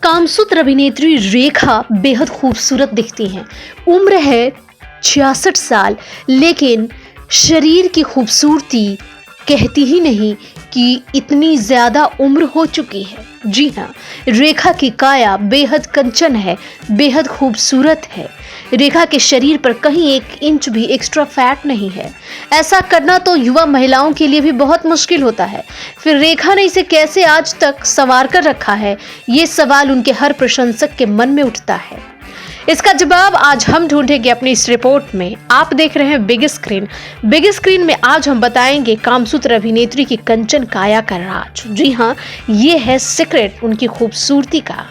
कामसूत्र अभिनेत्री रेखा बेहद खूबसूरत दिखती हैं। उम्र है 66 साल, लेकिन शरीर की खूबसूरती कहती ही नहीं कि इतनी ज्यादा उम्र हो चुकी है। जी हाँ, रेखा की काया बेहद कंचन है, बेहद खूबसूरत है। रेखा के शरीर पर कहीं 1 इंच भी एक्स्ट्रा फैट नहीं है। ऐसा करना तो युवा महिलाओं के लिए भी बहुत मुश्किल होता है। फिर रेखा ने इसे कैसे आज तक संवार कर रखा है, ये सवाल उनके हर प्रशंसक के मन में उठता है। इसका जवाब आज हम ढूंढेंगे अपनी इस रिपोर्ट में। आप देख रहे हैं बिग स्क्रीन। बिग स्क्रीन में आज हम बताएंगे कामसूत्र अभिनेत्री की कंचन काया का राज। जी हाँ, ये है सीक्रेट उनकी खूबसूरती का।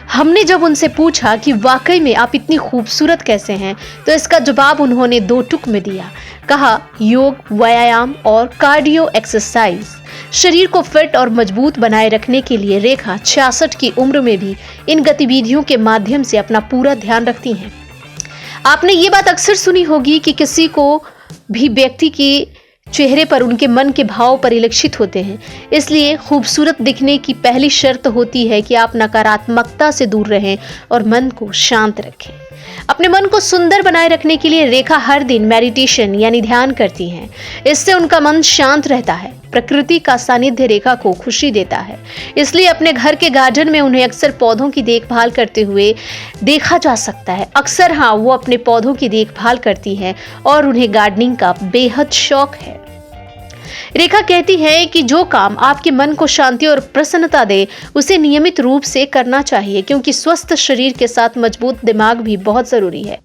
हमने जब उनसे पूछा कि वाकई में आप इतनी खूबसूरत कैसे हैं, तो इसका जवाब उन्होंने 2 टुक में दिया। कहा, योग, व्यायाम और कार्डियो एक्सरसाइज। शरीर को फिट और मजबूत बनाए रखने के लिए रेखा 66 की उम्र में भी इन गतिविधियों के माध्यम से अपना पूरा ध्यान रखती हैं। आपने ये बात अक्सर सुनी होगी कि किसी को भी व्यक्ति के चेहरे पर उनके मन के भाव परिलक्षित होते हैं। इसलिए खूबसूरत दिखने की पहली शर्त होती है कि आप नकारात्मकता से दूर रहें और मन को शांत रखें। अपने मन को सुंदर बनाए रखने के लिए रेखा हर दिन मेडिटेशन यानी ध्यान करती हैं। इससे उनका मन शांत रहता है। प्रकृति का सानिध्य रेखा को खुशी देता है, इसलिए अपने घर के गार्डन में उन्हें अक्सर पौधों की देखभाल करते हुए देखा जा सकता है। अक्सर हाँ, वो अपने पौधों की देखभाल करती हैं और उन्हें गार्डनिंग का बेहद शौक है। रेखा कहती है कि जो काम आपके मन को शांति और प्रसन्नता दे, उसे नियमित रूप से करना चाहिए, क्योंकि स्वस्थ शरीर के साथ मजबूत दिमाग भी बहुत जरूरी है,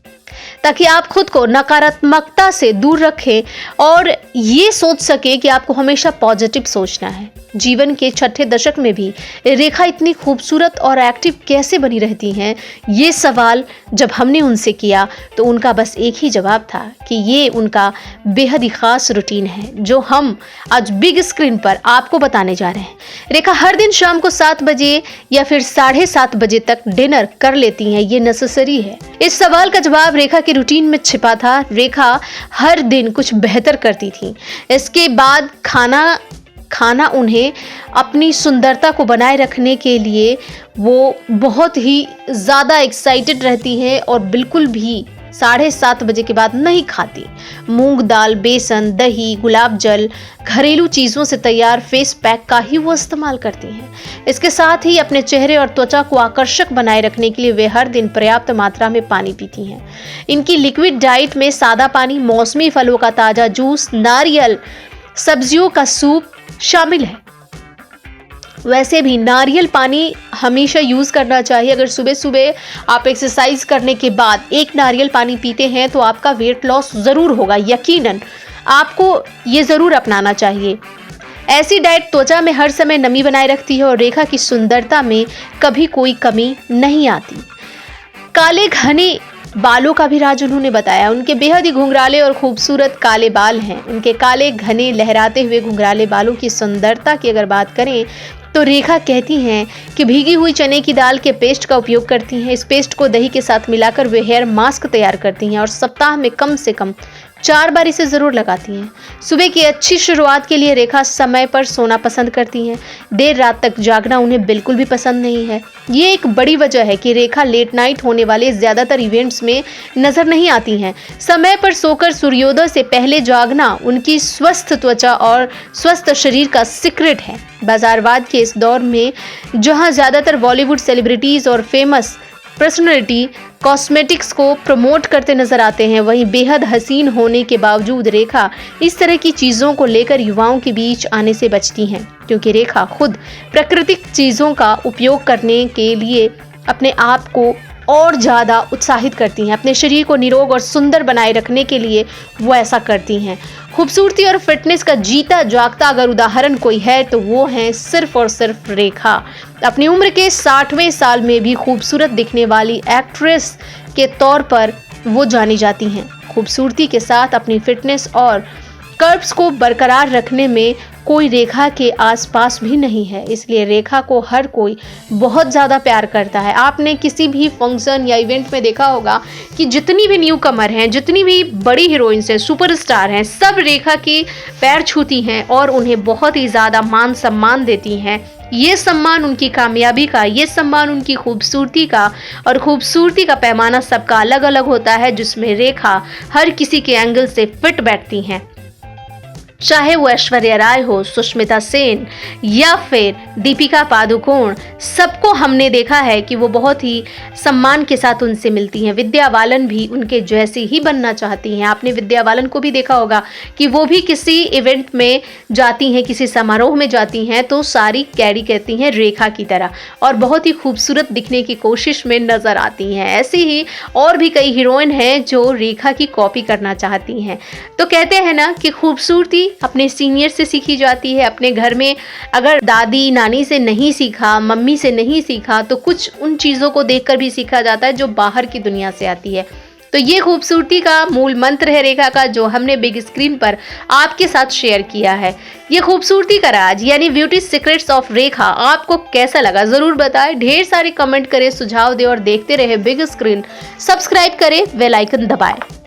ताकि आप खुद को नकारात्मकता से दूर रखें और ये सोच सके कि आपको हमेशा पॉजिटिव सोचना है। जीवन के 6ठे दशक में भी रेखा इतनी खूबसूरत और एक्टिव कैसे बनी रहती हैं, ये सवाल जब हमने उनसे किया तो उनका बस एक ही जवाब था कि ये उनका बेहद ही खास रूटीन है, जो हम आज बिग स्क्रीन पर आपको बताने जा रहे हैं। रेखा हर दिन शाम को 7 बजे या फिर 7:30 बजे तक डिनर कर लेती हैं, ये नेसेसरी है। इस सवाल का जवाब रेखा के रूटीन में छिपा था। रेखा हर दिन कुछ बेहतर करती थी। इसके बाद खाना उन्हें अपनी सुंदरता को बनाए रखने के लिए वो बहुत ही ज़्यादा एक्साइटेड रहती हैं और बिल्कुल भी 7:30 बजे के बाद नहीं खाती। मूंग दाल, बेसन, दही, गुलाब जल, घरेलू चीज़ों से तैयार फेस पैक का ही वो इस्तेमाल करती हैं। इसके साथ ही अपने चेहरे और त्वचा को आकर्षक बनाए रखने के लिए वे हर दिन पर्याप्त मात्रा में पानी पीती हैं। इनकी लिक्विड डाइट में सादा पानी, मौसमी फलों का ताज़ा जूस, नारियल, सब्जियों का सूप शामिल है। वैसे भी नारियल पानी हमेशा यूज़ करना चाहिए। अगर सुबह सुबह आप एक्सरसाइज करने के बाद 1 नारियल पानी पीते हैं तो आपका वेट लॉस ज़रूर होगा। यकीनन आपको ये ज़रूर अपनाना चाहिए। ऐसी डाइट त्वचा में हर समय नमी बनाए रखती है और रेखा की सुंदरता में कभी कोई कमी नहीं आती। काले घने बालों का भी राज उन्होंने बताया। उनके बेहद ही घुंघराले और खूबसूरत काले बाल हैं। उनके काले घने लहराते हुए घुंघराले बालों की सुंदरता की अगर बात करें तो रेखा कहती हैं कि भीगी हुई चने की दाल के पेस्ट का उपयोग करती हैं। इस पेस्ट को दही के साथ मिलाकर वे हेयर मास्क तैयार करती हैं और सप्ताह में कम से कम 4 बार इसे ज़रूर लगाती हैं। सुबह की अच्छी शुरुआत के लिए रेखा समय पर सोना पसंद करती हैं। देर रात तक जागना उन्हें बिल्कुल भी पसंद नहीं है। ये एक बड़ी वजह है कि रेखा लेट नाइट होने वाले ज़्यादातर इवेंट्स में नज़र नहीं आती हैं। समय पर सोकर सूर्योदय से पहले जागना उनकी स्वस्थ त्वचा और स्वस्थ शरीर का सीक्रेट है। बाजारवाद के इस दौर में जहां ज़्यादातर बॉलीवुड सेलिब्रिटीज़ और फेमस पर्सनैलिटी कॉस्मेटिक्स को प्रमोट करते नजर आते हैं, वहीं बेहद हसीन होने के बावजूद रेखा इस तरह की चीज़ों को लेकर युवाओं के बीच आने से बचती हैं, क्योंकि रेखा खुद प्राकृतिक चीज़ों का उपयोग करने के लिए अपने आप को और ज़्यादा उत्साहित करती हैं। अपने शरीर को निरोग और सुंदर बनाए रखने के लिए वो ऐसा करती हैं। खूबसूरती और फिटनेस का जीता जागता अगर उदाहरण कोई है तो वो है सिर्फ और सिर्फ रेखा। अपनी उम्र के 60वें साल में भी खूबसूरत दिखने वाली एक्ट्रेस के तौर पर वो जानी जाती हैं। खूबसूरती के साथ अपनी फिटनेस और कर्व्स को बरकरार रखने में कोई रेखा के आसपास भी नहीं है, इसलिए रेखा को हर कोई बहुत ज़्यादा प्यार करता है। आपने किसी भी फंक्शन या इवेंट में देखा होगा कि जितनी भी न्यू कमर हैं, जितनी भी बड़ी हीरोइंस हैं, सुपरस्टार हैं, सब रेखा के पैर छूती हैं और उन्हें बहुत ही ज़्यादा मान सम्मान देती हैं। ये सम्मान उनकी कामयाबी का, ये सम्मान उनकी खूबसूरती का, और खूबसूरती का पैमाना सबका अलग अलग होता है, जिसमें रेखा हर किसी के एंगल से फिट बैठती हैं। चाहे वो ऐश्वर्या राय हो, सुष्मिता सेन या फिर दीपिका पादुकोण, सबको हमने देखा है कि वो बहुत ही सम्मान के साथ उनसे मिलती हैं। विद्या बालन भी उनके जैसी ही बनना चाहती हैं। आपने विद्या बालन को भी देखा होगा कि वो भी किसी इवेंट में जाती हैं, किसी समारोह में जाती हैं तो साड़ी कैरी करती हैं रेखा की तरह और बहुत ही खूबसूरत दिखने की कोशिश में नजर आती हैं। ऐसी ही और भी कई हीरोइन हैं जो रेखा की कॉपी करना चाहती हैं। तो कहते हैं ना कि खूबसूरती अपने सीनियर से सीखी जाती है। अपने घर में अगर दादी नानी से नहीं सीखा, मम्मी से नहीं सीखा, तो कुछ उन चीज़ों को देखकर भी सीखा जाता है जो बाहर की दुनिया से आती है। तो ये खूबसूरती का मूल मंत्र है रेखा का, जो हमने बिग स्क्रीन पर आपके साथ शेयर किया है। ये खूबसूरती का राज यानी ब्यूटी सीक्रेट्स ऑफ रेखा आपको कैसा लगा जरूर बताएं। ढेर सारे कमेंट करें, सुझाव दें और देखते रहे बिग स्क्रीन। सब्सक्राइब करें, बेल आइकन दबाएं।